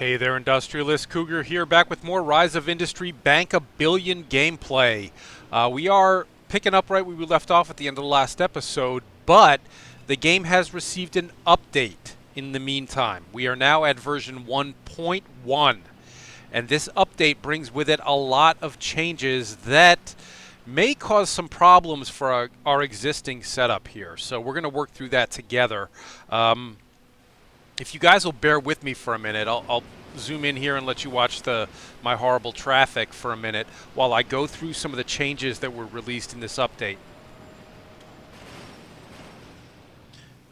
Hey there, industrialist. Cougar here, back with more Rise of Industry Bank a Billion gameplay. We are picking up right where we left off at the end of the last episode, but the game has received an update in the meantime. We are now at version 1.1, and this update brings with it a lot of changes that may cause some problems for our existing setup here. So we're going to work through that together. If you guys will bear with me for a minute, I'll zoom in here and let you watch my horrible traffic for a minute while I go through some of the changes that were released in this update.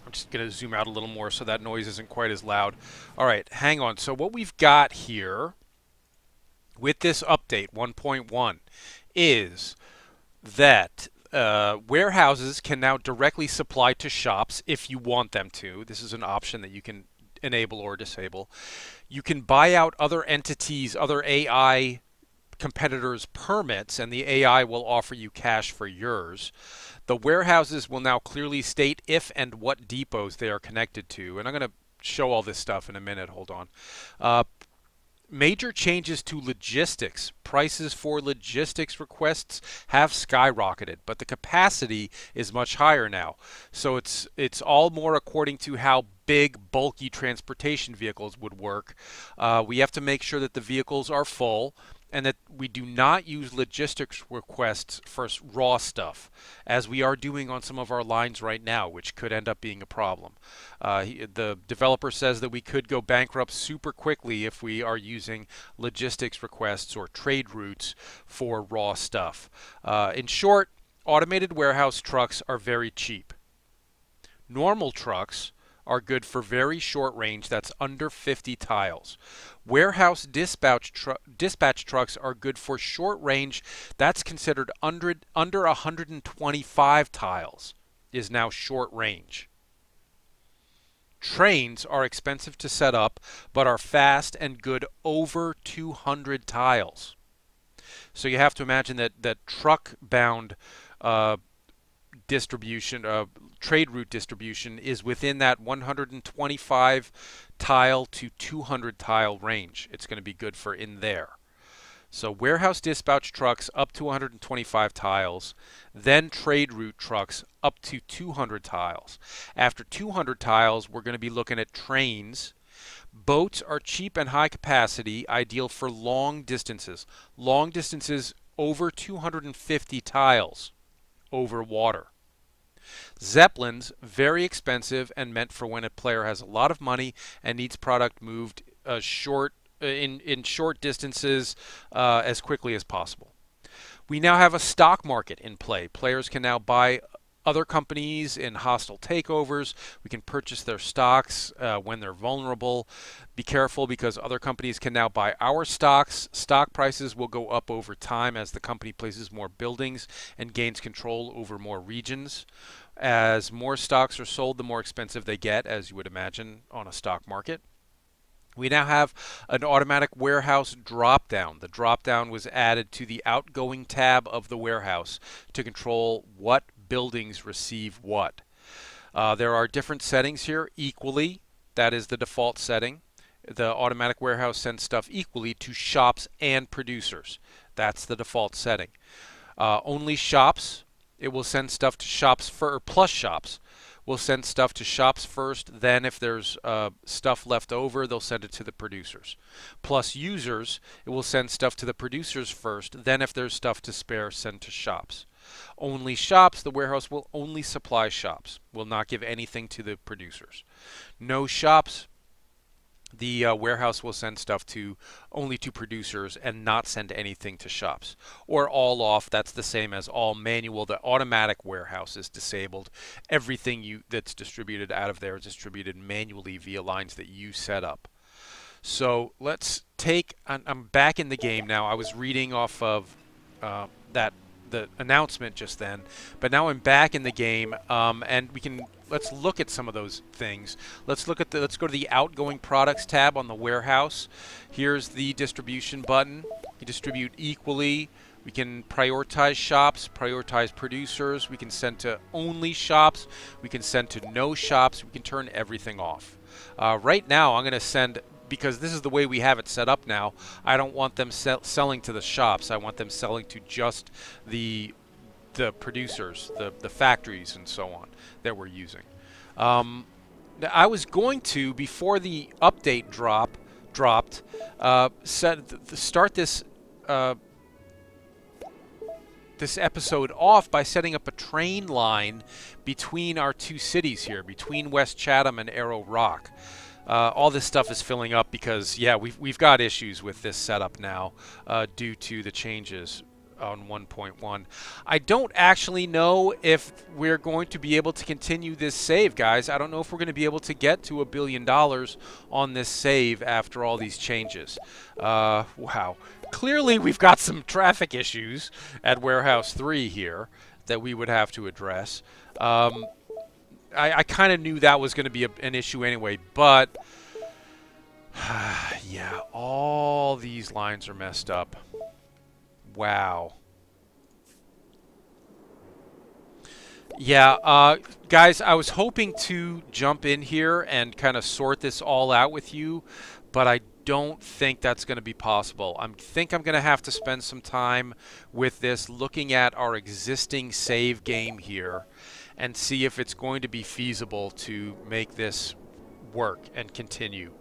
I'm just going to zoom out a little more so that noise isn't quite as loud. All right, hang on. So what we've got here with this update 1.1 is that warehouses can now directly supply to shops if you want them to. This is an option that you can enable or disable. You can buy out other entities, other AI competitors' permits, and the AI will offer you cash for yours. The warehouses will now clearly state if and what depots they are connected to. And I'm going to show all this stuff in a minute. Hold on. Major changes to logistics. Prices for logistics requests have skyrocketed, but the capacity is much higher now. So it's all more according to how big, bulky transportation vehicles would work. We have to make sure that the vehicles are full and that we do not use logistics requests for raw stuff, as we are doing on some of our lines right now, which could end up being a problem. The developer says that we could go bankrupt super quickly if we are using logistics requests or trade routes for raw stuff. In short, automated warehouse trucks are very cheap. Normal trucks are good for very short range, that's under 50 tiles. Warehouse dispatch trucks are good for short range, that's considered under 125 tiles, is now short range. Trains are expensive to set up, but are fast and good over 200 tiles. So you have to imagine that truck-bound distribution, trade route distribution is within that 125 tile to 200 tile range. It's going to be good for in there. So warehouse dispatch trucks up to 125 tiles, then trade route trucks up to 200 tiles. After 200 tiles, we're going to be looking at trains. Boats are cheap and high capacity, ideal for long distances. Long distances over 250 tiles over water. Zeppelins, very expensive and meant for when a player has a lot of money and needs product moved in short distances as quickly as possible. We now have a stock market in play. Players can now buy other companies in hostile takeovers. We can purchase their stocks when they're vulnerable. Be careful because other companies can now buy our stocks. Stock prices will go up over time as the company places more buildings and gains control over more regions. As more stocks are sold, the more expensive they get, as you would imagine on a stock market. We now have an automatic warehouse drop-down. The drop-down was added to the outgoing tab of the warehouse to control what buildings receive what. There are different settings here. Equally, that is the default setting. The automatic warehouse sends stuff equally to shops and producers. That's the default setting. Only shops, it will send stuff to shops plus shops. We'll send stuff to shops first, then if there's stuff left over, they'll send it to the producers. Plus users, it will send stuff to the producers first, then if there's stuff to spare, send to shops. Only shops, the warehouse will only supply shops, will not give anything to the producers. No shops, the warehouse will send stuff only to producers and not send anything to shops. Or all off, that's the same as all manual. The automatic warehouse is disabled. Everything that's distributed out of there is distributed manually via lines that you set up. So let's I'm back in the game now. I was reading off of the announcement just then, but now I'm back in the game, and let's look at some of those things. Let's go to the outgoing products tab on the warehouse. Here's the distribution button. You distribute equally. We can prioritize shops, prioritize producers. We can send to only shops. We can send to no shops. We can turn everything off. Right now, I'm going to send because this is the way we have it set up now. I don't want them selling to the shops. I want them selling to just the producers, the factories, and so on that we're using. I was going to, before the update dropped, start this this episode off by setting up a train line between our two cities here, between West Chatham and Arrow Rock. All this stuff is filling up because, yeah, we've got issues with this setup now due to the changes on 1.1. I don't actually know if we're going to be able to continue this save, guys. I don't know if we're going to be able to get to $1 billion on this save after all these changes. Wow. Clearly, we've got some traffic issues at Warehouse 3 here that we would have to address. I kind of knew that was going to be an issue anyway, but yeah, all these lines are messed up. Wow. Yeah, guys, I was hoping to jump in here and kind of sort this all out with you, but I don't think that's going to be possible. I think I'm going to have to spend some time with this, looking at our existing save game here and see if it's going to be feasible to make this work and continue.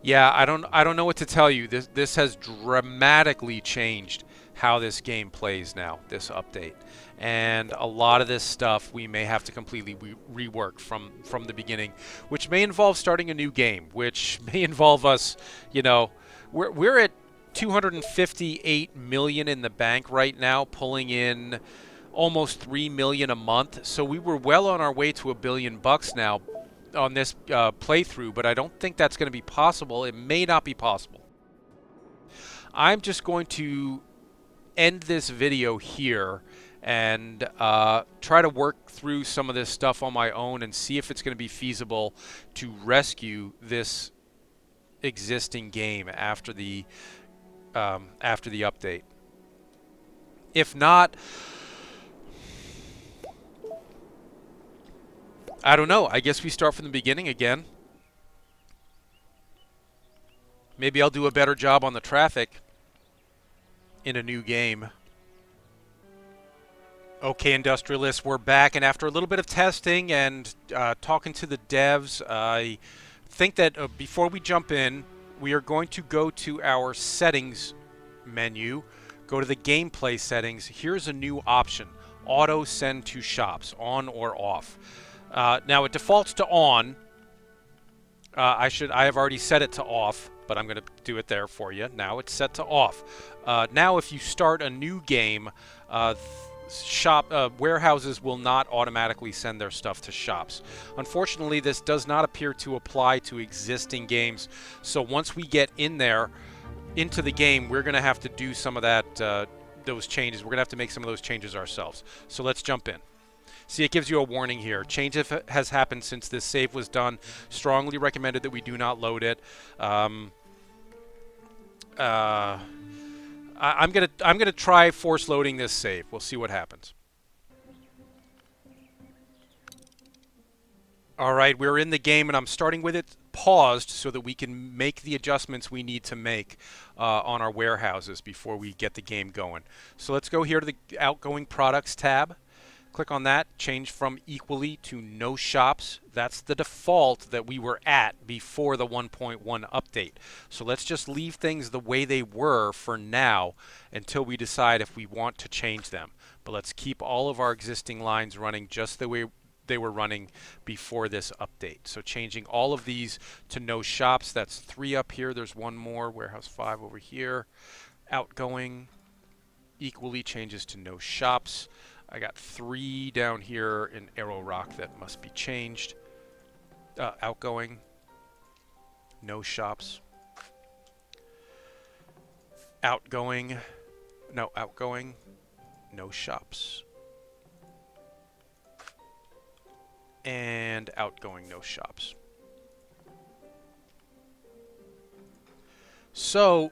Yeah, I don't know what to tell you. This has dramatically changed how this game plays now, this update. And a lot of this stuff we may have to completely rework from the beginning, which may involve starting a new game, which may involve us, you know, we're at 258 million in the bank right now, pulling in almost 3 million a month. So we were well on our way to $1 billion now on this playthrough, but I don't think that's going to be possible. It may not be possible. I'm just going to end this video here and try to work through some of this stuff on my own and see if it's going to be feasible to rescue this existing game after the update. If not, I don't know. I guess we start from the beginning again. Maybe I'll do a better job on the traffic in a new game. Okay, industrialists, we're back, and after a little bit of testing and talking to the devs, I think that before we jump in, we are going to go to our settings menu, go to the gameplay settings. Here's a new option: auto send to shops, on or off. Now it defaults to on. I have already set it to off, but I'm going to do it there for you. Now it's set to off. Now if you start a new game, warehouses will not automatically send their stuff to shops. Unfortunately, this does not appear to apply to existing games. So once we get in there, into the game, we're going to have to do some of that, those changes. We're going to have to make some of those changes ourselves. So let's jump in. See, it gives you a warning here. Change has happened since this save was done. Strongly recommended that we do not load it. I'm gonna try force loading this save. We'll see what happens. All right, we're in the game, and I'm starting with it paused so that we can make the adjustments we need to make on our warehouses before we get the game going. So let's go here to the outgoing products tab. Click on that, change from equally to no shops. That's the default that we were at before the 1.1 update. So let's just leave things the way they were for now until we decide if we want to change them. But let's keep all of our existing lines running just the way they were running before this update. So changing all of these to no shops. That's 3 up here. There's 1 more. Warehouse 5 over here. Outgoing equally changes to no shops. I got 3 down here in Arrow Rock that must be changed. Outgoing, no shops. Outgoing, no shops. And outgoing, no shops. So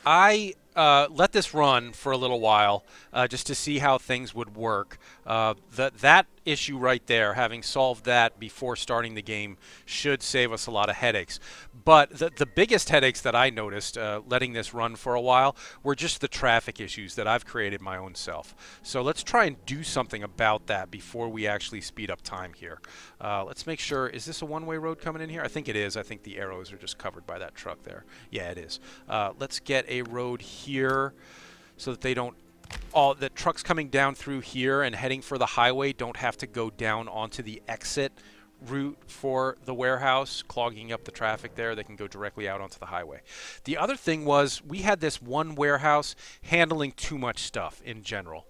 I let this run for a little while just to see how things would work. That issue right there, having solved that before starting the game, should save us a lot of headaches. But the biggest headaches that I noticed letting this run for a while were just the traffic issues that I've created my own self. So let's try and do something about that before we actually speed up time here. Let's make sure, is this a one-way road coming in here? I think it is. I think the arrows are just covered by that truck there. Yeah, it is. Let's get a road here so that they don't, all the trucks coming down through here and heading for the highway don't have to go down onto the exit route for the warehouse, clogging up the traffic there. They can go directly out onto the highway. The other thing was we had this one warehouse handling too much stuff in general.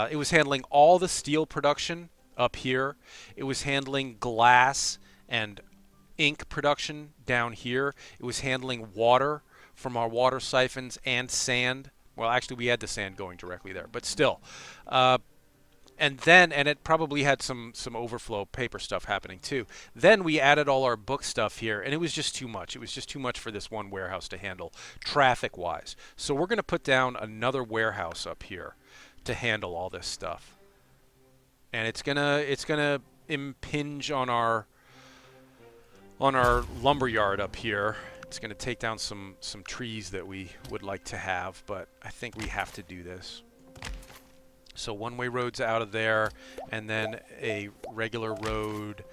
It was handling all the steel production up here. It was handling glass and ink production down here. It was handling water from our water siphons and sand. Well, actually, we had the sand going directly there, but still. And it probably had some overflow paper stuff happening too. Then we added all our book stuff here, and it was just too much. It was just too much for this one warehouse to handle traffic-wise. So we're going to put down another warehouse up here to handle all this stuff. And it's gonna impinge on our lumber yard up here. It's going to take down some trees that we would like to have, but I think we have to do this. So one-way roads out of there, and then a regular road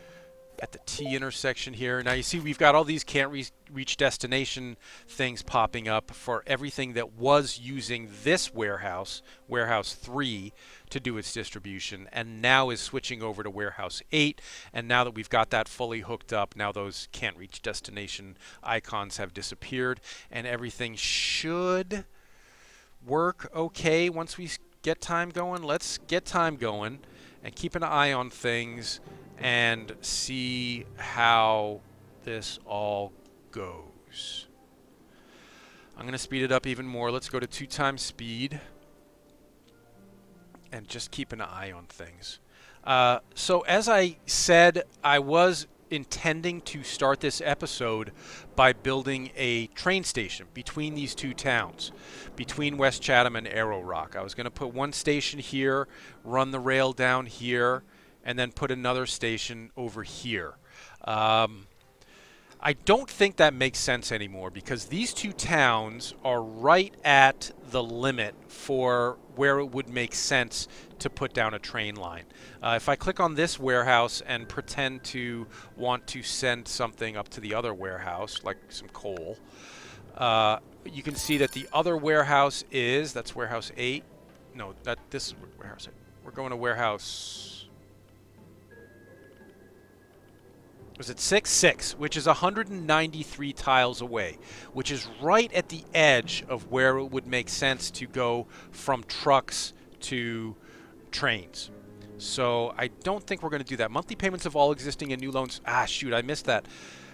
at the T intersection here. Now you see we've got all these can't reach destination things popping up for everything that was using this warehouse, Warehouse 3, to do its distribution, and now is switching over to Warehouse 8. And now that we've got that fully hooked up, now those can't reach destination icons have disappeared, and everything should work okay once we get time going. Let's get time going and keep an eye on things and see how this all goes. I'm going to speed it up even more. Let's go to 2 times speed and just keep an eye on things. So as I said, I was intending to start this episode by building a train station between these two towns, between West Chatham and Arrow Rock. I was going to put one station here, run the rail down here, and then put another station over here. I don't think that makes sense anymore because these two towns are right at the limit for where it would make sense to put down a train line. If I click on this warehouse and pretend to want to send something up to the other warehouse, like some coal, you can see that the other warehouse is, that's Warehouse 8. No, this is Warehouse 8. We're going to Warehouse... Was it 6? 6, which is 193 tiles away, which is right at the edge of where it would make sense to go from trucks to trains. So I don't think we're going to do that. Monthly payments of all existing and new loans. Ah, shoot, I missed that.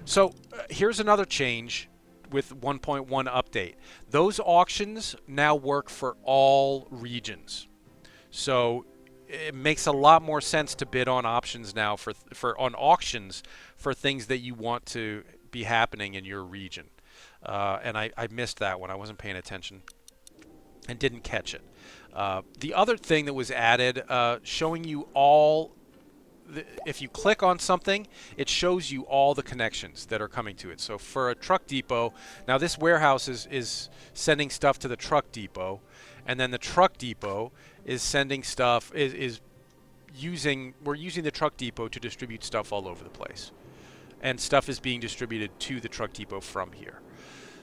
So here's another change with 1.1 update. Those auctions now work for all regions. So it makes a lot more sense to bid on options now on auctions for things that you want to be happening in your region. And I missed that one. I wasn't paying attention and didn't catch it. The other thing that was added, showing you all, if you click on something, it shows you all the connections that are coming to it. So for a truck depot, now this warehouse is sending stuff to the truck depot, and then the truck depot is sending stuff, we're using the truck depot to distribute stuff all over the place. And stuff is being distributed to the truck depot from here.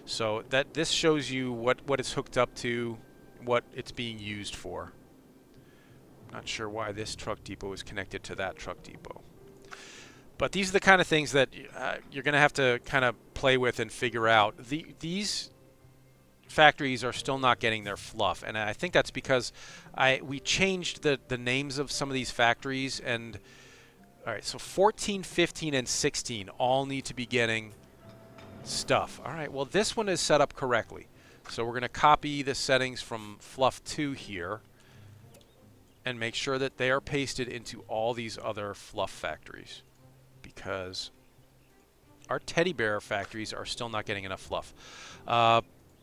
So this shows you what it's hooked up to, what it's being used for. Not sure why this truck depot is connected to that truck depot. But these are the kind of things that you're going to have to kind of play with and figure out. These factories are still not getting their fluff, and I think that's because we changed the names of some of these factories. And all right, so 14, 15, and 16 all need to be getting stuff. All right, well, this one is set up correctly. So we're going to copy the settings from Fluff 2 here and make sure that they are pasted into all these other fluff factories, because our teddy bear factories are still not getting enough fluff.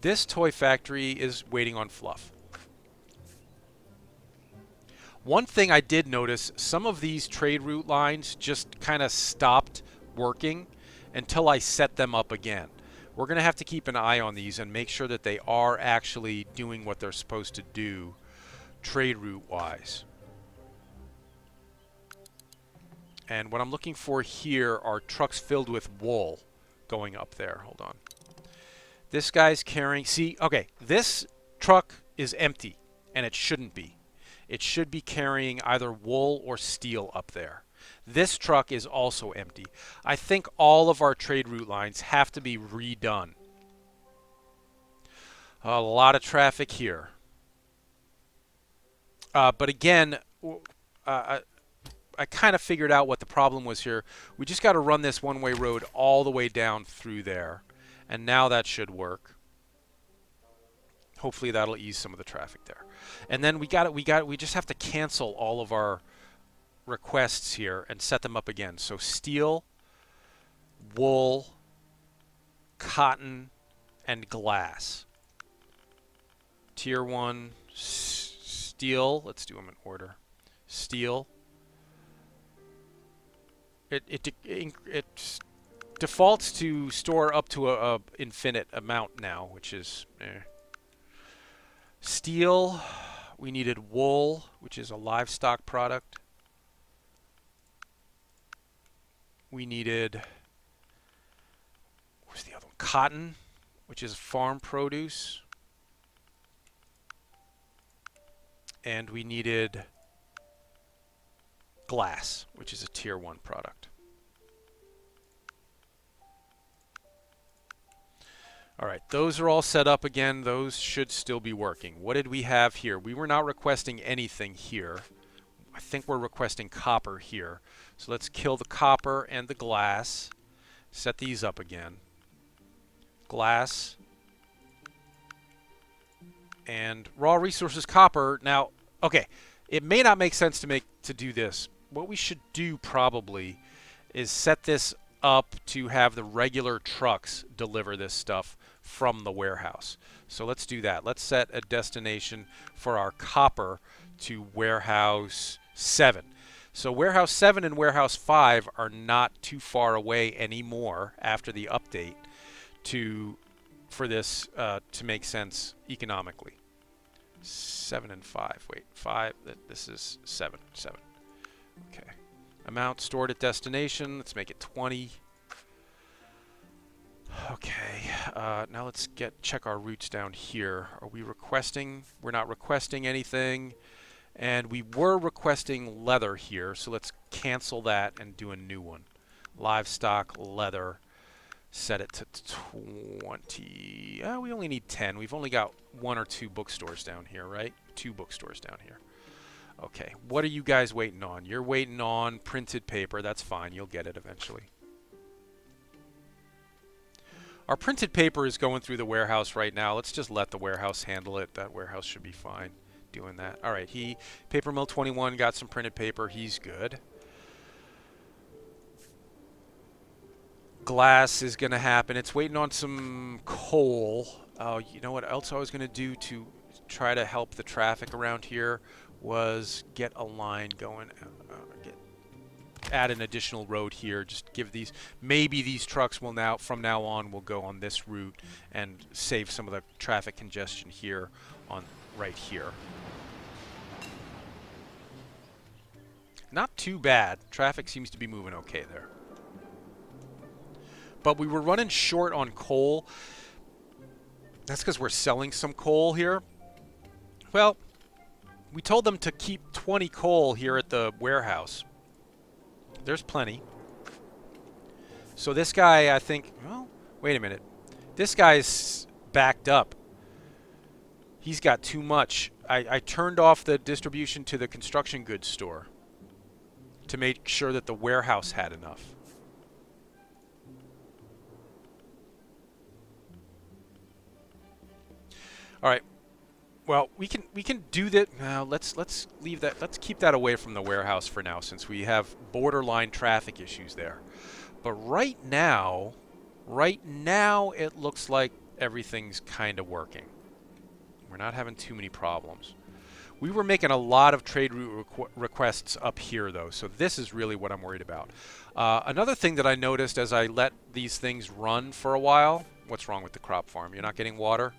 This toy factory is waiting on fluff. One thing I did notice, some of these trade route lines just kind of stopped working until I set them up again. We're going to have to keep an eye on these and make sure that they are actually doing what they're supposed to do trade route wise. And what I'm looking for here are trucks filled with wool going up there. Hold on. This guy's carrying, see, okay, this truck is empty, and it shouldn't be. It should be carrying either wool or steel up there. This truck is also empty. I think all of our trade route lines have to be redone. A lot of traffic here. But again, I kind of figured out what the problem was here. We just got to run this one-way road all the way down through there. And now that should work. Hopefully that'll ease some of the traffic there. And then we just have to cancel all of our requests here and set them up again. So steel, wool, cotton, and glass. Tier 1 steel, let's do them in order. Steel. It defaults to store up to a infinite amount now, which is Steel, we needed wool, which is a livestock product. We needed, where's the other one? Cotton, which is farm produce. And we needed glass, which is a tier 1 product. All right, those are all set up again. Those should still be working. What did we have here? We were not requesting anything here. I think we're requesting copper here. So let's kill the copper and the glass. Set these up again. Glass. And raw resources copper. Now, okay, it may not make sense to do this. What we should do probably is set this up to have the regular trucks deliver this stuff from the warehouse. So let's do that. Let's set a destination for our copper to warehouse 7. So warehouse 7 and warehouse 5 are not too far away anymore after the update for this to make sense economically. 7 and 5. Wait, 5. This is 7. 7. Okay. Amount stored at destination. Let's make it 20. Okay. Now let's check our routes down here. Are we requesting? We're not requesting anything. And we were requesting leather here, so let's cancel that and do a new one. Livestock, leather. Set it to 20. We only need 10. We've only got 1 or 2 bookstores down here, right? 2 bookstores down here. Okay, what are you guys waiting on? You're waiting on printed paper. That's fine. You'll get it eventually. Our printed paper is going through the warehouse right now. Let's just let the warehouse handle it. That warehouse should be fine doing that. All right, Paper Mill 21 got some printed paper. He's good. Glass is going to happen. It's waiting on some coal. You know what else I was going to do to try to help the traffic around here was get a line going. Add an additional road here. Just give these. Maybe these trucks will from now on will go on this route and save some of the traffic congestion here on right here. Not too bad. Traffic seems to be moving okay there. But we were running short on coal. That's because we're selling some coal here. Well, we told them to keep 20 coal here at the warehouse. There's plenty. So this guy, I think, well, wait a minute. This guy's backed up. He's got too much. I turned off the distribution to the construction goods store to make sure that the warehouse had enough. All right. Well, we can do that. Now let's leave that. Let's keep that away from the warehouse for now, since we have borderline traffic issues there. But right now it looks like everything's kind of working. We're not having too many problems. We were making a lot of trade route requests up here, though, so this is really what I'm worried about. Another thing that I noticed as I let these things run for a while... What's wrong with the crop farm? You're not getting water?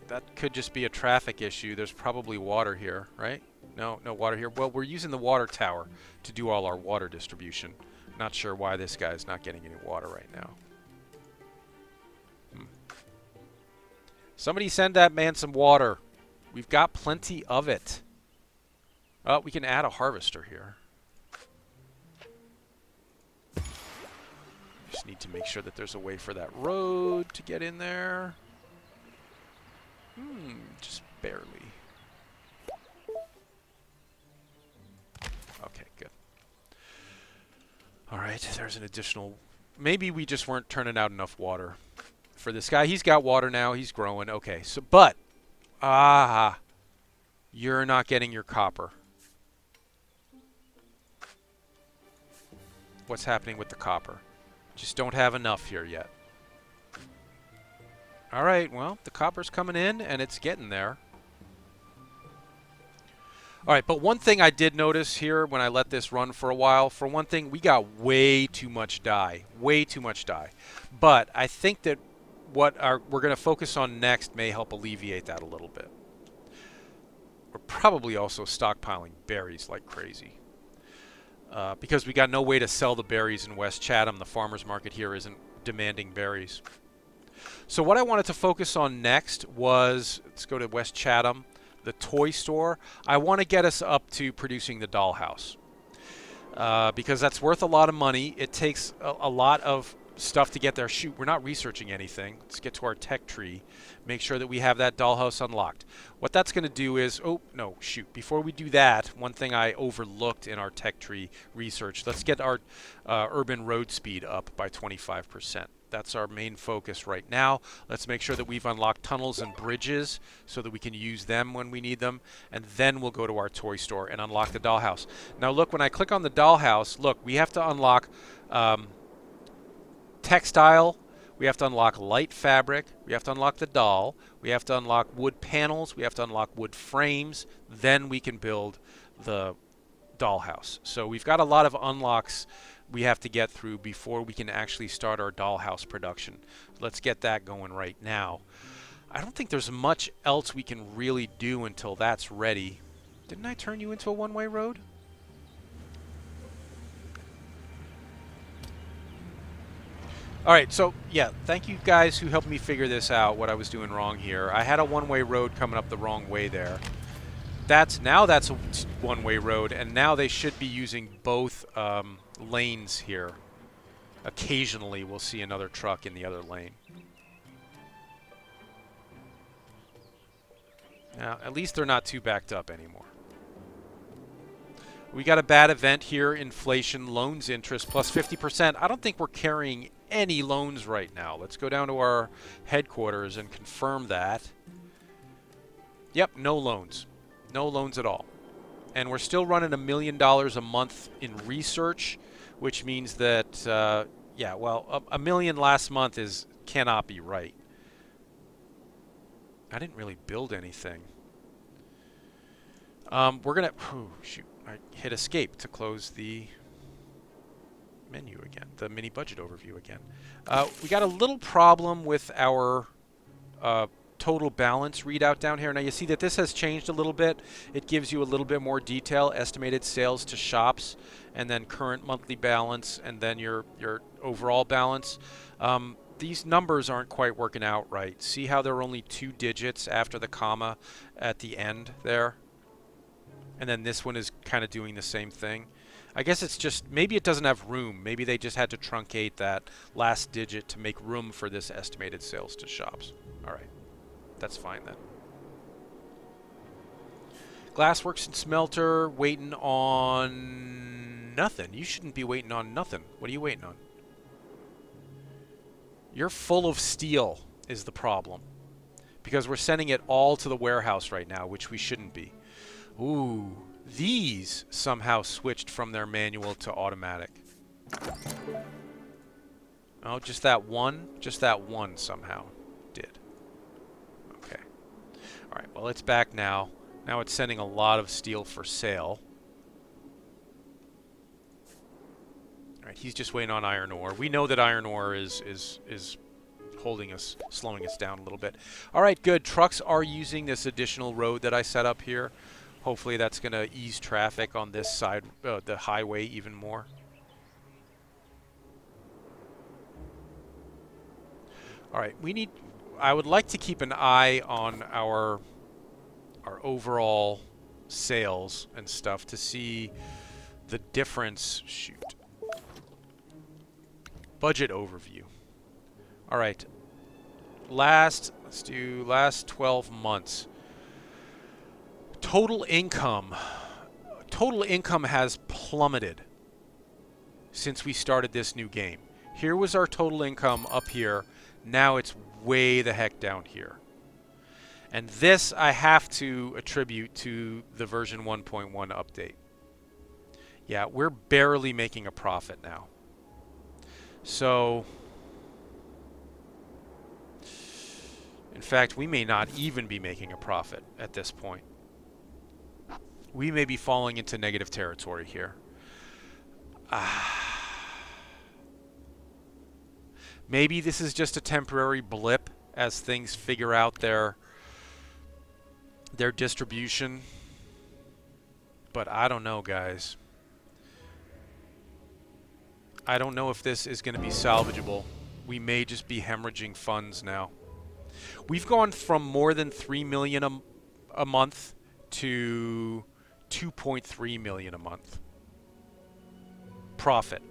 That could just be a traffic issue. There's probably water here, right? No water here. Well, we're using the water tower to do all our water distribution. Not sure why this guy's not getting any water right now. Somebody send that man some water. We've got plenty of it. Oh, we can add a harvester here. Just need to make sure that there's a way for that road to get in there. Just barely. Okay, good. Alright, there's an additional... Maybe we just weren't turning out enough water for this guy. He's got water now. He's growing. Okay, so, but... you're not getting your copper. What's happening with the copper? Just don't have enough here yet. Alright, well, the copper's coming in, and it's getting there. Alright, but one thing I did notice here when I let this run for a while, for one thing, we got way too much dye. Way too much dye. But I think that what we're going to focus on next may help alleviate that a little bit. We're probably also stockpiling berries like crazy. Because we got no way to sell the berries in West Chatham. The farmer's market here isn't demanding berries. So what I wanted to focus on next was, let's go to West Chatham, the toy store. I want to get us up to producing the dollhouse. Because that's worth a lot of money. It takes a lot of stuff to get there. Shoot, we're not researching anything. Let's get to our tech tree. Make sure that we have that dollhouse unlocked. What that's going to do is... Oh, no, shoot. Before we do that, one thing I overlooked in our tech tree research, let's get our urban road speed up by 25%. That's our main focus right now. Let's make sure that we've unlocked tunnels and bridges so that we can use them when we need them. And then we'll go to our toy store and unlock the dollhouse. Now look, when I click on the dollhouse, look, we have to unlock textile. We have to unlock light fabric. We have to unlock the doll. We have to unlock wood panels. We have to unlock wood frames. Then we can build the dollhouse. So we've got a lot of unlocks we have to get through before we can actually start our dollhouse production. Let's get that going right now. I don't think there's much else we can really do until that's ready. Didn't I turn you into a one-way road? Alright, so yeah, thank you guys who helped me figure this out, what I was doing wrong here. I had a one-way road coming up the wrong way there. Now that's a one-way road, and now they should be using both lanes here. Occasionally we'll see another truck in the other lane. Now, at least they're not too backed up anymore. We got a bad event here, inflation, loans interest plus 50%. I don't think we're carrying any loans right now. Let's go down to our headquarters and confirm that. Yep, no loans. No loans at all. And we're still running $1 million a month in research, which means that, yeah, well, $1 million last month cannot be right. I didn't really build anything. We're going to... shoot. I hit escape to close the menu again, the mini budget overview again. We got a little problem with our total balance readout down here. Now you see that this has changed a little bit. It gives you a little bit more detail, estimated sales to shops, and then current monthly balance, and then your overall balance. These numbers aren't quite working out right. See how there are only 2 digits after the comma at the end there? And then this one is kind of doing the same thing. I guess it's just, maybe it doesn't have room. Maybe they just had to truncate that last digit to make room for this estimated sales to shops. All right. That's fine then. Glassworks and Smelter, waiting on nothing. You shouldn't be waiting on nothing. What are you waiting on? You're full of steel is the problem. Because we're sending it all to the warehouse right now, which we shouldn't be. Ooh, these somehow switched from their manual to automatic. Oh, just that one? Just that one somehow did. Okay. All right, well, it's back now. Now it's sending a lot of steel for sale. All right, he's just waiting on iron ore. We know that iron ore is holding us, slowing us down a little bit. All right, good. Trucks are using this additional road that I set up here. Hopefully that's going to ease traffic on this side, the highway, even more. All right, I would like to keep an eye on our overall sales and stuff to see the difference. Shoot. Budget overview. All right. Let's do last 12 months. Total income has plummeted since we started this new game. Here was our total income up here. Now it's way the heck down here. And this I have to attribute to the version 1.1 update. Yeah, we're barely making a profit now. So, in fact, we may not even be making a profit at this point. We may be falling into negative territory here. Maybe this is just a temporary blip as things figure out their distribution. But I don't know, guys. I don't know if this is going to be salvageable. We may just be hemorrhaging funds now. We've gone from more than 3 million a month to 2.3 million a month profit.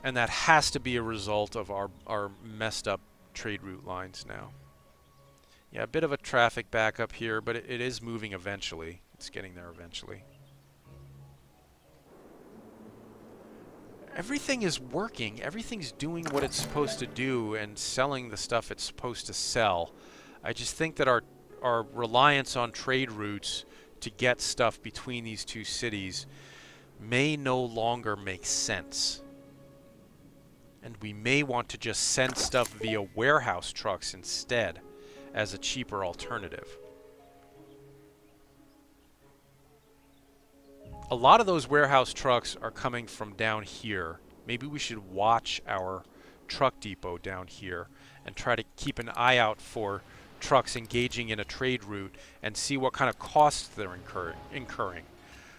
And that has to be a result of our messed up trade route lines now. Yeah, a bit of a traffic backup here, but it is moving eventually. It's getting there eventually. Everything is working. Everything's doing what it's supposed to do and selling the stuff it's supposed to sell. I just think that our reliance on trade routes to get stuff between these two cities may no longer make sense. And we may want to just send stuff via warehouse trucks instead as a cheaper alternative. A lot of those warehouse trucks are coming from down here. Maybe we should watch our truck depot down here and try to keep an eye out for trucks engaging in a trade route and see what kind of costs they're incurring.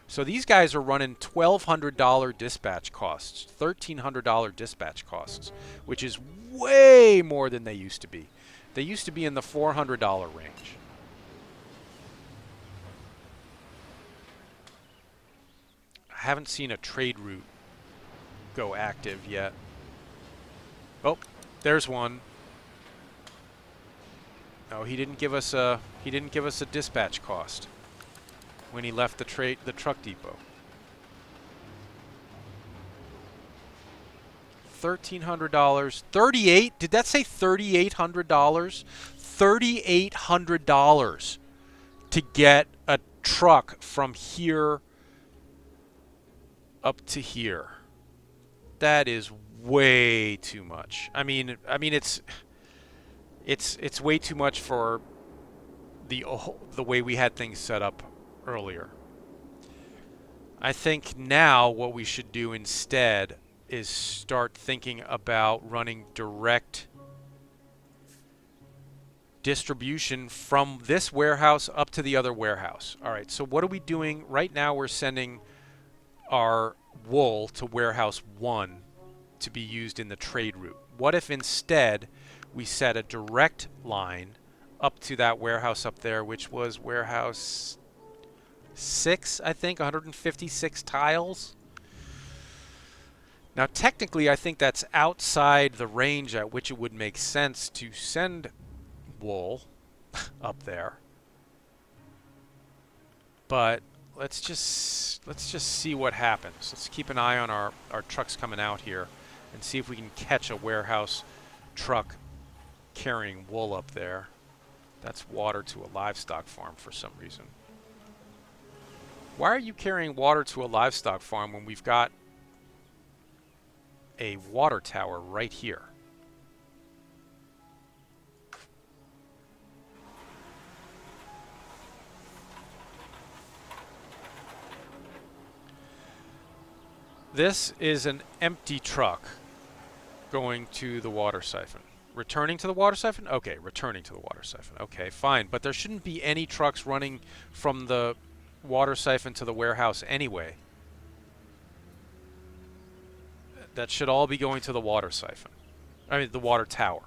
So these guys are running $1,200 dispatch costs, $1,300 dispatch costs, which is way more than they used to be. They used to be in the $400 range. I haven't seen a trade route go active yet. Oh, there's one. No, he didn't give us a dispatch cost when he left the truck depot. $1,300. 38? Did that say $3,800? $3,800 to get a truck from here up to here. That is way too much. I mean it's way too much for the way we had things set up earlier. I think now what we should do instead is start thinking about running direct distribution from this warehouse up to the other warehouse. All right, so what are we doing? Right now we're sending our wool to warehouse 1 to be used in the trade route. What if instead we set a direct line up to that warehouse up there, which was warehouse 6, I think, 156 tiles? Now technically I think that's outside the range at which it would make sense to send wool up there. But let's just see what happens. Let's keep an eye on our trucks coming out here and see if we can catch a warehouse truck carrying wool up there. That's water to a livestock farm for some reason. Why are you carrying water to a livestock farm when we've got a water tower right here. This is an empty truck going to the water siphon. Returning to the water siphon? Okay, returning to the water siphon. Okay, fine. But there shouldn't be any trucks running from the water siphon to the warehouse anyway. That should all be going to the water siphon. I mean, the water tower.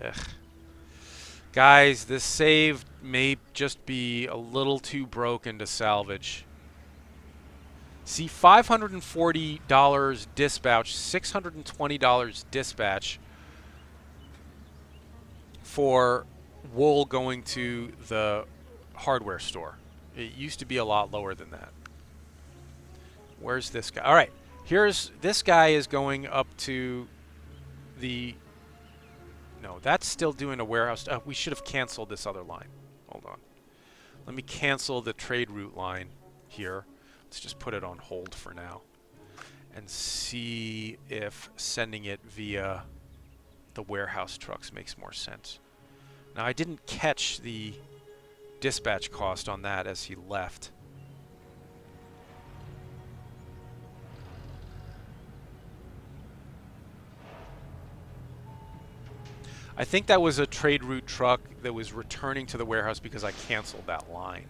Ugh. Guys, this save may just be a little too broken to salvage. See, $540 dispatch, $620 dispatch for wool going to the hardware store. It used to be a lot lower than that. Where's this guy? All right, this guy is going up to the... No, that's still doing a warehouse. We should have canceled this other line. Hold on. Let me cancel the trade route line here. Let's just put it on hold for now and see if sending it via the warehouse trucks makes more sense. Now, I didn't catch the dispatch cost on that as he left. I think that was a trade route truck that was returning to the warehouse because I canceled that line.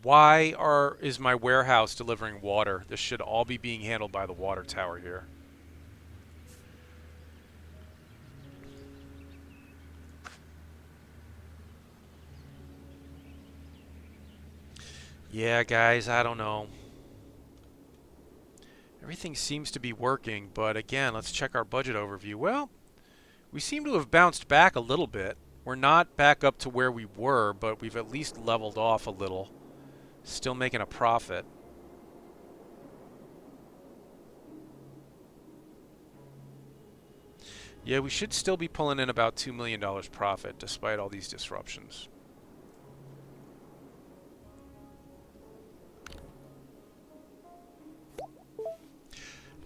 Why is my warehouse delivering water? This should all be being handled by the water tower here. Yeah, guys, I don't know. Everything seems to be working, but again, let's check our budget overview. Well, we seem to have bounced back a little bit. We're not back up to where we were, but we've at least leveled off a little. Still making a profit. Yeah, we should still be pulling in about $2 million profit despite all these disruptions.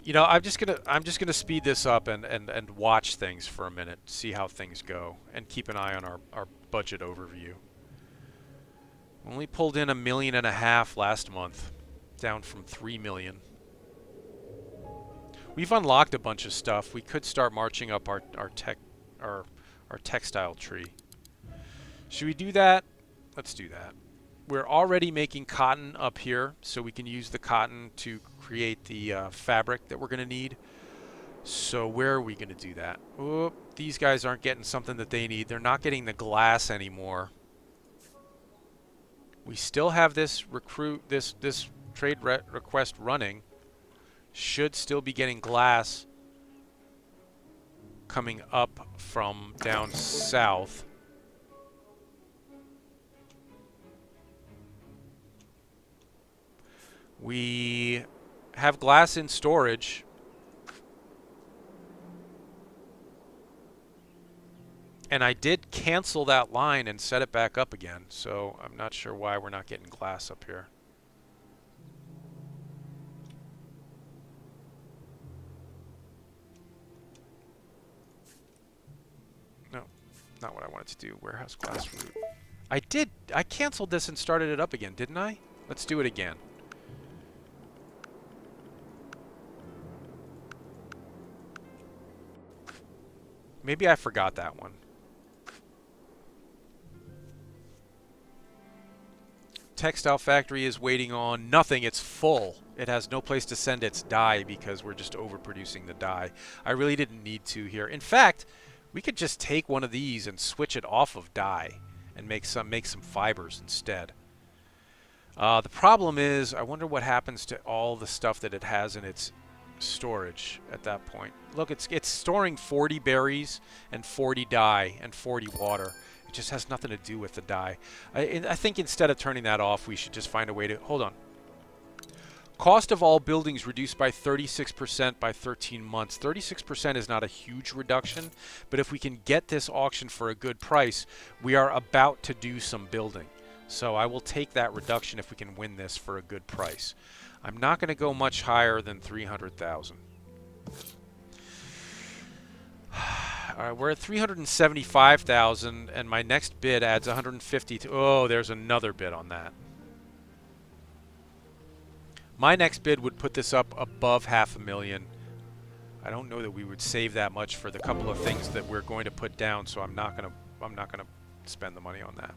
You know, I'm just gonna speed this up and watch things for a minute, see how things go, and keep an eye on our budget overview. Only pulled in $1.5 million last month, down from $3 million. We've unlocked a bunch of stuff. We could start marching up our textile tree. Should we do that? Let's do that. We're already making cotton up here, so we can use the cotton to create the fabric that we're going to need. So where are we going to do that? Oh, these guys aren't getting something that they need. They're not getting the glass anymore. We still have this trade request running. Should still be getting glass coming up from down south. We have glass in storage. And I did cancel that line and set it back up again, so I'm not sure why we're not getting glass up here. No, not what I wanted to do. Warehouse glass route. I canceled this and started it up again, didn't I? Let's do it again. Maybe I forgot that one. Textile factory is waiting on nothing. It's full. It has no place to send its dye because we're just overproducing the dye. I really didn't need to here. In fact, we could just take one of these and switch it off of dye and make some fibers instead. The problem is, I wonder what happens to all the stuff that it has in its storage at that point. Look, it's storing 40 berries and 40 dye and 40 water. It just has nothing to do with the dye. I think instead of turning that off, we should just find a way to... Hold on. Cost of all buildings reduced by 36% by 13 months. 36% is not a huge reduction, but if we can get this auction for a good price, we are about to do some building. So I will take that reduction if we can win this for a good price. I'm not going to go much higher than 300,000. All right, we're at 375,000, and my next bid adds 150 to... Oh, there's another bid on that. My next bid would put this up above 500,000. I don't know that we would save that much for the couple of things that we're going to put down, so I'm not gonna spend the money on that.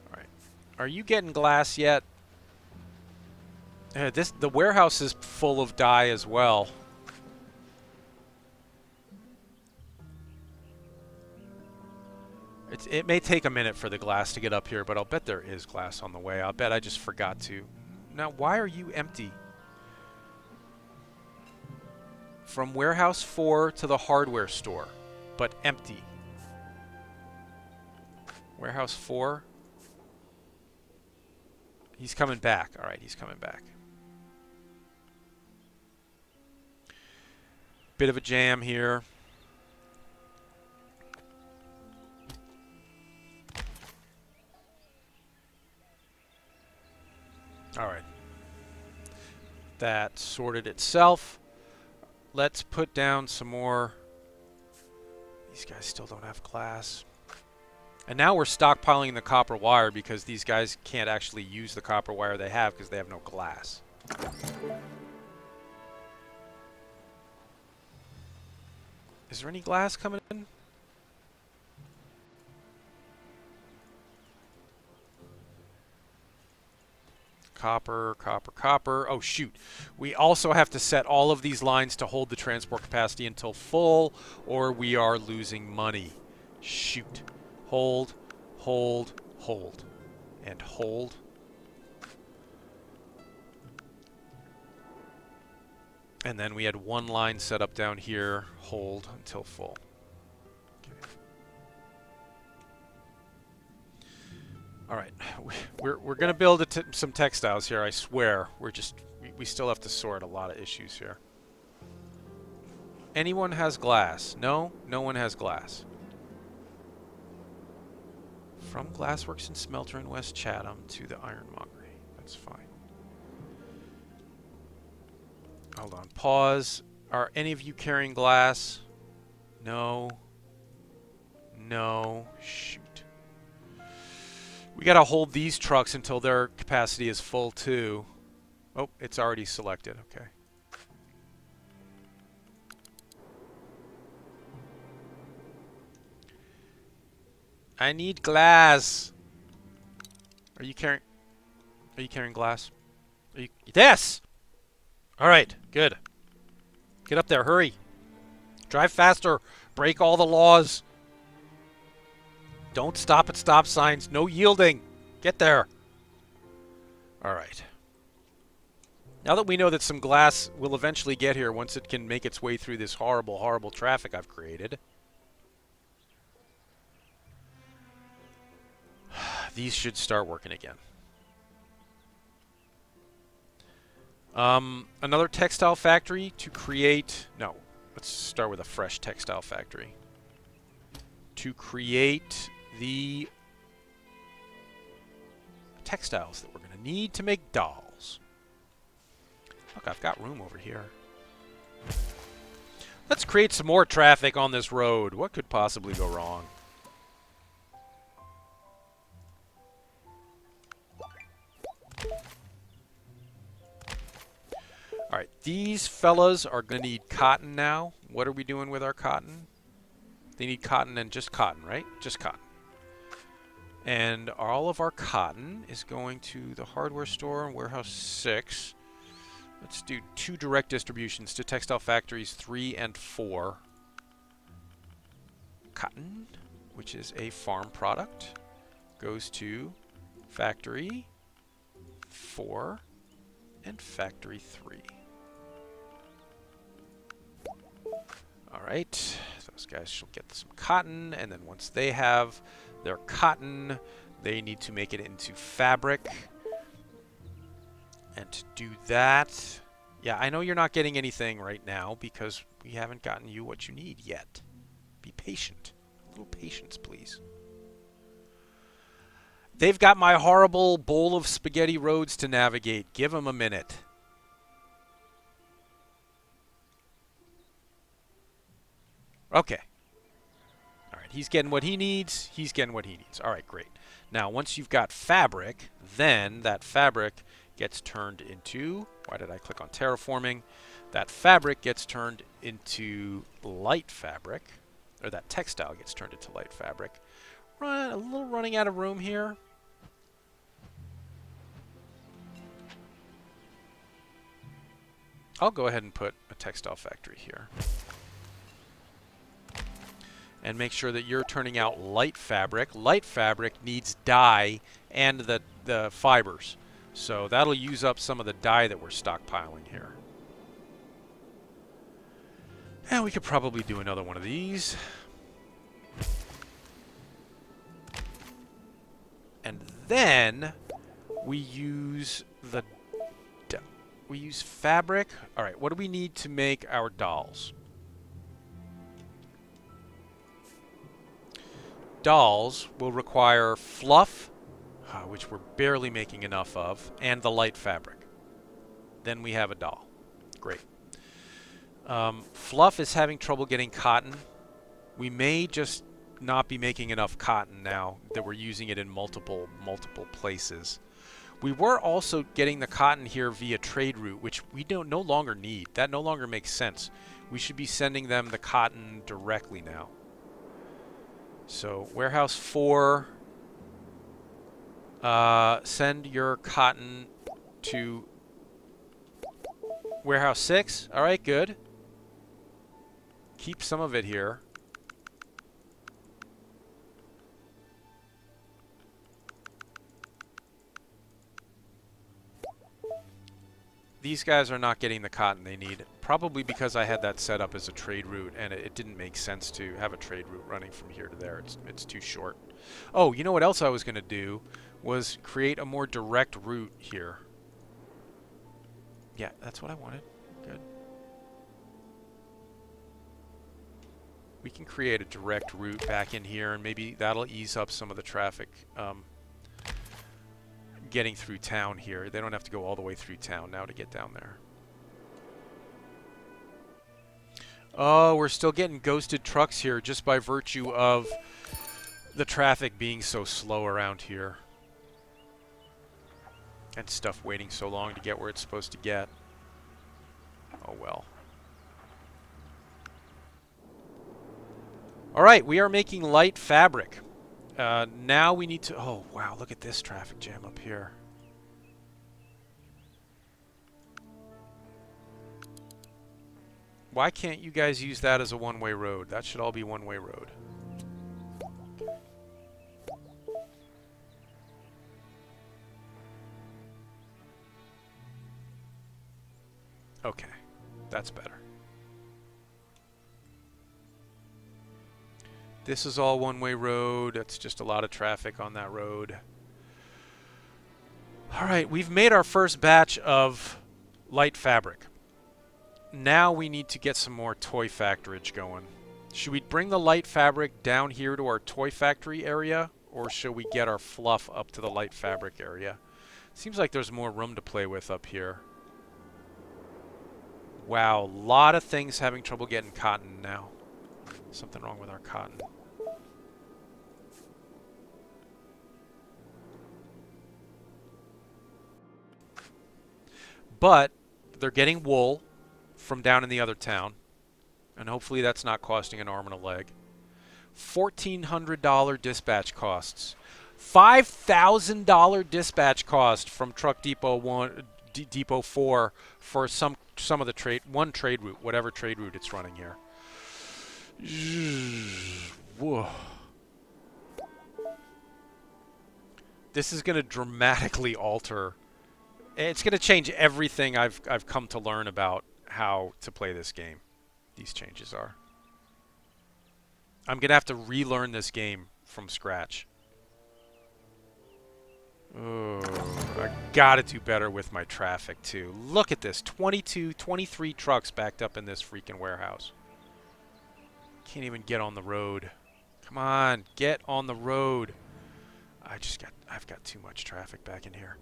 All right, are you getting glass yet? The warehouse is full of dye as well. It may take a minute for the glass to get up here, but I'll bet there is glass on the way. I'll bet I just forgot to. Now, why are you empty? From warehouse 4 to the hardware store, but empty. Warehouse 4. He's coming back. All right, he's coming back. Bit of a jam here. All right. That sorted itself. Let's put down some more. These guys still don't have glass. And now we're stockpiling the copper wire because these guys can't actually use the copper wire they have because they have no glass. Is there any glass coming in? Copper, copper, copper. Oh, shoot. We also have to set all of these lines to hold the transport capacity until full, or we are losing money. Shoot. Hold, hold, hold. And hold. And then we had one line set up down here. Hold until full. All right, we're going to build some textiles here, I swear. We still have to sort a lot of issues here. Anyone has glass? No? No one has glass. From Glassworks and Smelter in West Chatham to the ironmongery. That's fine. Hold on, pause. Are any of you carrying glass? No. No. Shoot. We gotta hold these trucks until their capacity is full too. Oh, it's already selected. Okay. I need glass. Are you carrying glass? Are you, yes! Alright, good. Get up there, hurry. Drive faster. Break all the laws. Don't stop at stop signs. No yielding. Get there. All right. Now that we know that some glass will eventually get here once it can make its way through this horrible, horrible traffic I've created. These should start working again. Another textile factory to create... No, let's start with a fresh textile factory. To create the textiles that we're going to need to make dolls. Look, I've got room over here. Let's create some more traffic on this road. What could possibly go wrong? Alright, these fellas are going to need cotton now. What are we doing with our cotton? They need cotton and just cotton, right? Just cotton. And all of our cotton is going to the hardware store in warehouse 6. Let's do 2 direct distributions to textile factories 3 and 4. Cotton, which is a farm product, goes to factory 4 and factory 3. Alright, those guys shall get some cotton, and then once they have their cotton, they need to make it into fabric. And to do that, yeah, I know you're not getting anything right now because we haven't gotten you what you need yet. Be patient. A little patience, please. They've got my horrible bowl of spaghetti roads to navigate. Give them a minute. Okay. All right, he's getting what he needs. He's getting what he needs. All right, great. Now, once you've got fabric, then that fabric gets turned into, why did I click on terraforming? That fabric gets turned into light fabric, or that textile gets turned into light fabric. A little running out of room here. I'll go ahead and put a textile factory here. And make sure that you're turning out light fabric. Light fabric needs dye and the fibers. So that'll use up some of the dye that we're stockpiling here. And we could probably do another one of these. And then we use fabric. All right, what do we need to make our dolls? Dolls will require fluff, which we're barely making enough of, and the light fabric. Then we have a doll. Great. Fluff is having trouble getting cotton. We may just not be making enough cotton now that we're using it in multiple places. We were also getting the cotton here via trade route, which we no longer need. That no longer makes sense. We should be sending them the cotton directly now. So warehouse 4, send your cotton to warehouse 6. All right, good. Keep some of it here. These guys are not getting the cotton they need, probably because I had that set up as a trade route, and it didn't make sense to have a trade route running from here to there. It's too short. Oh, you know what else I was going to do was create a more direct route here. Yeah, that's what I wanted. Good. We can create a direct route back in here, and maybe that'll ease up some of the traffic getting through town here. They don't have to go all the way through town now to get down there. Oh, we're still getting ghosted trucks here just by virtue of the traffic being so slow around here. And stuff waiting so long to get where it's supposed to get. Oh well. Alright, we are making light fabric. Now we need to... Oh, wow, look at this traffic jam up here. Why can't you guys use that as a one-way road? That should all be one-way road. Okay, that's better. This is all one-way road. That's just a lot of traffic on that road. All right, we've made our first batch of light fabric. Now we need to get some more toy factorage going. Should we bring the light fabric down here to our toy factory area, or should we get our fluff up to the light fabric area? Seems like there's more room to play with up here. Wow, a lot of things having trouble getting cotton now. Something wrong with our cotton. But they're getting wool from down in the other town. And hopefully that's not costing an arm and a leg. $1,400 dispatch costs. $5,000 dispatch cost from Truck Depot 1, Depot 4 for some of the one trade route, whatever trade route it's running here. Whoa. This is going to dramatically alter. It's going to change everything I've come to learn about how to play this game. These changes are. I'm going to have to relearn this game from scratch. Oh, I gotta do better with my traffic too. Look at this, 22, 23 trucks backed up in this freaking warehouse. Can't even get on the road. Come on, get on the road. I've got too much traffic back in here.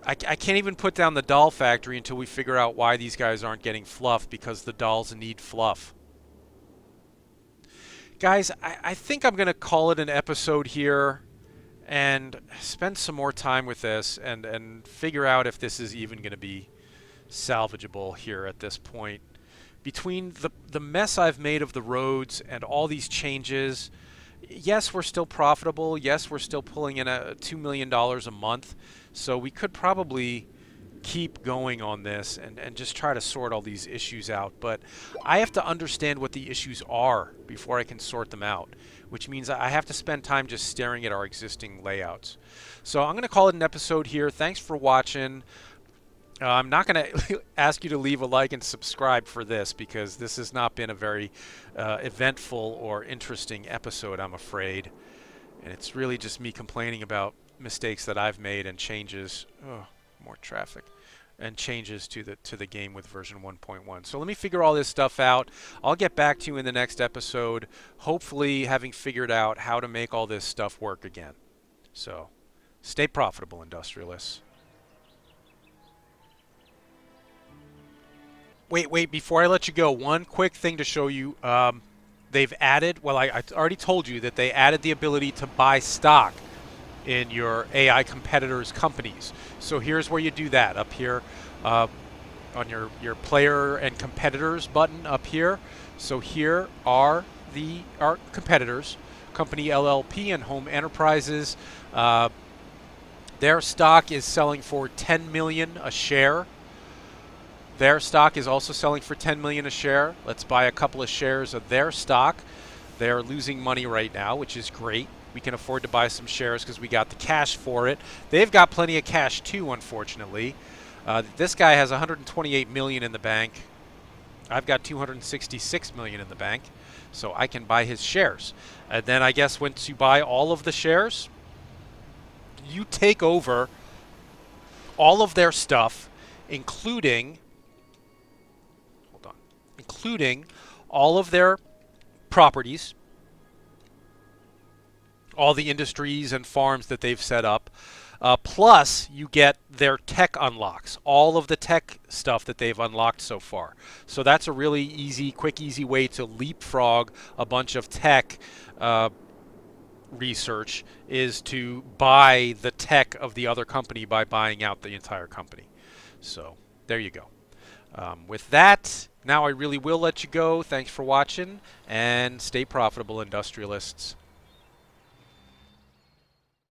I can't even put down the doll factory until we figure out why these guys aren't getting fluff, because the dolls need fluff. Guys, I think I'm going to call it an episode here and spend some more time with this and figure out if this is even going to be salvageable here at this point. Between the mess I've made of the roads and all these changes, yes, we're still profitable. Yes, we're still pulling in $2 million a month. So we could probably keep going on this and just try to sort all these issues out. But I have to understand what the issues are before I can sort them out, which means I have to spend time just staring at our existing layouts. So I'm going to call it an episode here. Thanks for watching. I'm not going to ask you to leave a like and subscribe for this, because this has not been a very eventful or interesting episode, I'm afraid. And it's really just me complaining about mistakes that I've made and changes. Oh, more traffic. And changes to the game with version 1.1. So let me figure all this stuff out. I'll get back to you in the next episode, hopefully having figured out how to make all this stuff work again. So stay profitable, industrialists. Wait, before I let you go, one quick thing to show you. They've added, well, I already told you that they added the ability to buy stock in your AI competitors' companies. So here's where you do that, up here on your player and competitors button up here. So here are our competitors, Company LLP and Home Enterprises. Their stock is selling for 10 million a share. Their stock is also selling for 10 million a share. Let's buy a couple of shares of their stock. They're losing money right now, which is great. We can afford to buy some shares because we got the cash for it. They've got plenty of cash too, unfortunately. This guy has 128 million in the bank. I've got 266 million in the bank, so I can buy his shares. And then I guess once you buy all of the shares, you take over all of their stuff, including all of their properties, all the industries and farms that they've set up, plus you get their tech unlocks, all of the tech stuff that they've unlocked so far. So that's a really easy, quick, easy way to leapfrog a bunch of tech research, is to buy the tech of the other company by buying out the entire company. So there you go. With that, now I really will let you go. Thanks for watching, and stay profitable, industrialists.